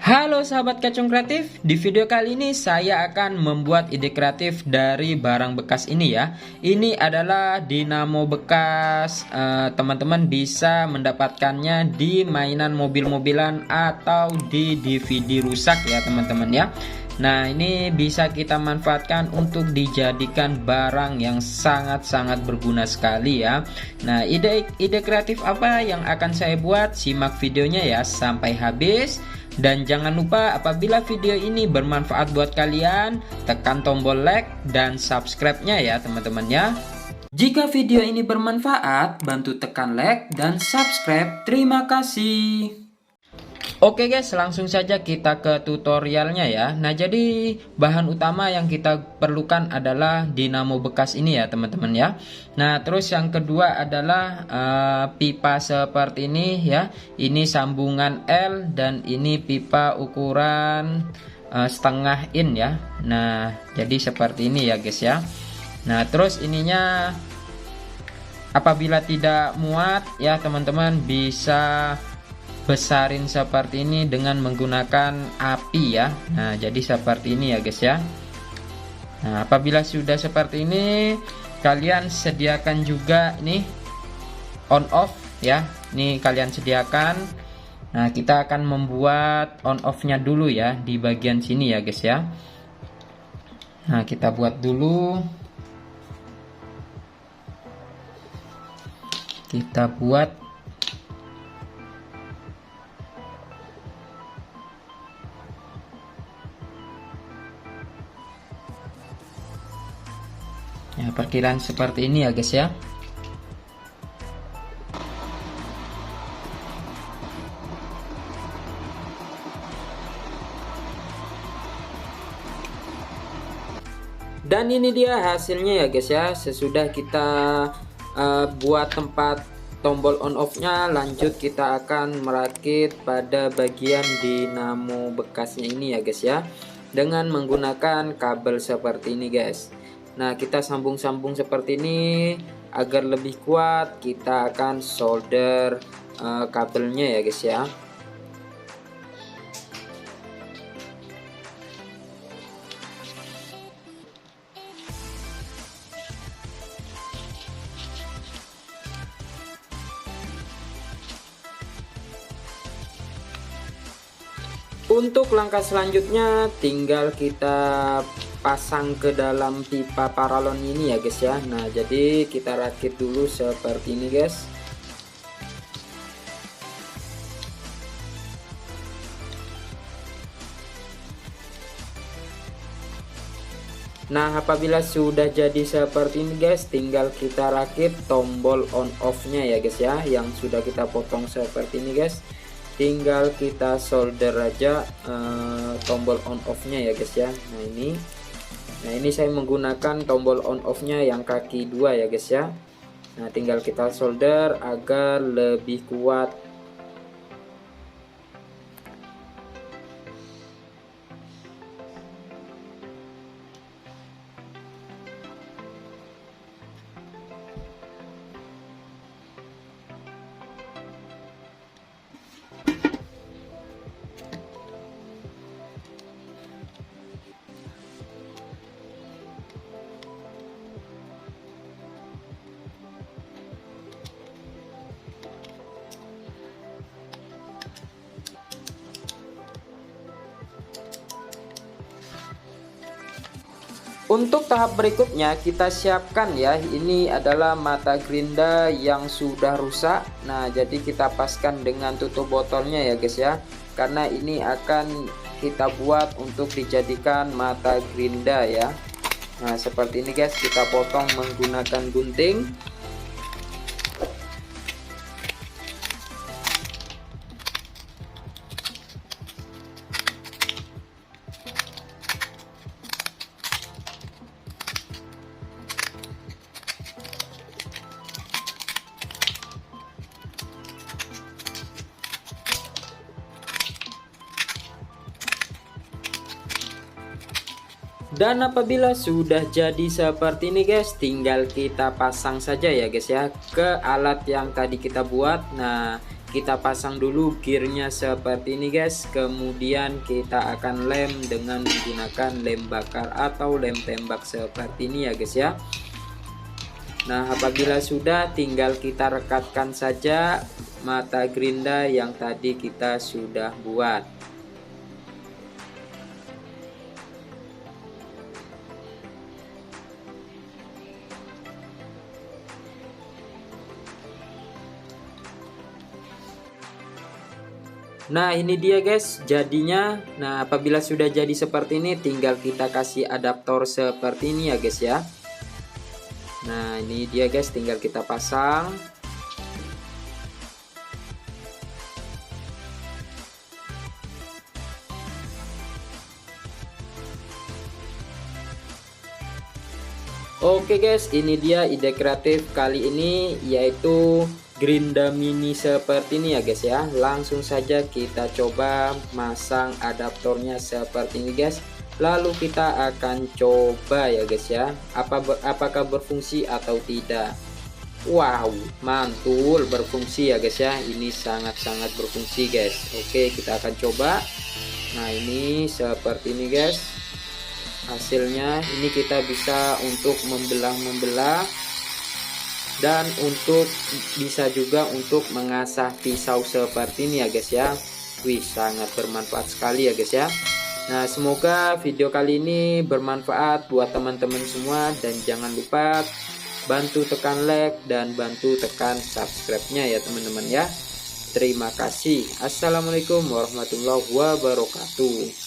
Halo sahabat Kacung Kreatif, di video kali ini saya akan membuat ide kreatif dari barang bekas ini ya. Ini adalah dinamo bekas, teman-teman bisa mendapatkannya di mainan mobil-mobilan atau di DVD rusak ya teman-teman ya. Nah ini bisa kita manfaatkan untuk dijadikan barang yang sangat-sangat berguna sekali ya. Nah ide kreatif apa yang akan saya buat? Simak videonya ya sampai habis. Dan jangan lupa apabila video ini bermanfaat buat kalian, tekan tombol like dan subscribe-nya ya teman-teman ya. Jika video ini bermanfaat, bantu tekan like dan subscribe. Terima kasih. Oke guys, langsung saja kita ke tutorialnya ya. Nah jadi bahan utama yang kita perlukan adalah dinamo bekas ini ya teman-teman ya. Nah terus yang kedua adalah pipa seperti ini ya. Ini sambungan L dan ini pipa ukuran setengah in ya. Nah jadi seperti ini ya guys ya. Nah terus ininya apabila tidak muat ya teman-teman bisa besarin seperti ini dengan menggunakan api ya. Nah jadi seperti ini ya guys ya. Nah apabila sudah seperti ini, kalian sediakan juga nih on off ya. Nih kalian sediakan. Nah kita akan membuat on off nya dulu ya di bagian sini ya guys ya. Nah kita buat dulu. Kita buat ya, perkiraan seperti ini ya guys ya. Dan ini dia hasilnya ya guys ya. Sesudah kita buat tempat tombol on off nya, lanjut kita akan merakit pada bagian dinamo bekasnya ini ya guys ya, dengan menggunakan kabel seperti ini guys. Nah kita sambung-sambung seperti ini agar lebih kuat. Kita akan solder kabelnya ya guys ya. Untuk langkah selanjutnya tinggal kita pasang ke dalam pipa paralon ini ya guys ya. Nah jadi kita rakit dulu seperti ini guys. Nah apabila sudah jadi seperti ini guys, tinggal kita rakit tombol on off nya ya guys ya, yang sudah kita potong seperti ini guys. Tinggal kita solder aja tombol on off nya ya guys ya. Nah ini saya menggunakan tombol on off nya yang kaki 2 ya guys ya. Nah tinggal kita solder agar lebih kuat. Untuk tahap berikutnya kita siapkan ya, ini adalah mata gerinda yang sudah rusak. Nah jadi kita paskan dengan tutup botolnya ya guys ya, karena ini akan kita buat untuk dijadikan mata gerinda ya. Nah seperti ini guys, kita potong menggunakan gunting. Dan apabila sudah jadi seperti ini guys, tinggal kita pasang saja ya guys ya ke alat yang tadi kita buat. Nah kita pasang dulu gearnya seperti ini guys. Kemudian kita akan lem dengan menggunakan lem bakar atau lem tembak seperti ini ya guys ya. Nah, apabila sudah, tinggal kita rekatkan saja mata gerinda yang tadi kita sudah buat. Nah, ini dia guys jadinya. Nah, apabila sudah jadi seperti ini, tinggal kita kasih adaptor seperti ini ya guys ya. Nah, ini dia guys, tinggal kita pasang. Oke guys, ini dia ide kreatif kali ini, yaitu gerinda mini seperti ini ya guys ya. Langsung saja kita coba masang adaptornya seperti ini guys. Lalu kita akan coba ya guys ya, apakah berfungsi atau tidak. Wow, mantul berfungsi ya guys ya. Ini sangat-sangat berfungsi guys. Oke, kita akan coba. Nah, ini seperti ini guys hasilnya. Ini kita bisa untuk membelah dan untuk bisa juga untuk mengasah pisau seperti ini ya guys ya. Wih, sangat bermanfaat sekali ya guys ya. Nah, semoga video kali ini bermanfaat buat teman-teman semua, dan jangan lupa bantu tekan like dan bantu tekan subscribe-nya ya teman-teman ya. Terima kasih. Assalamualaikum warahmatullahi wabarakatuh.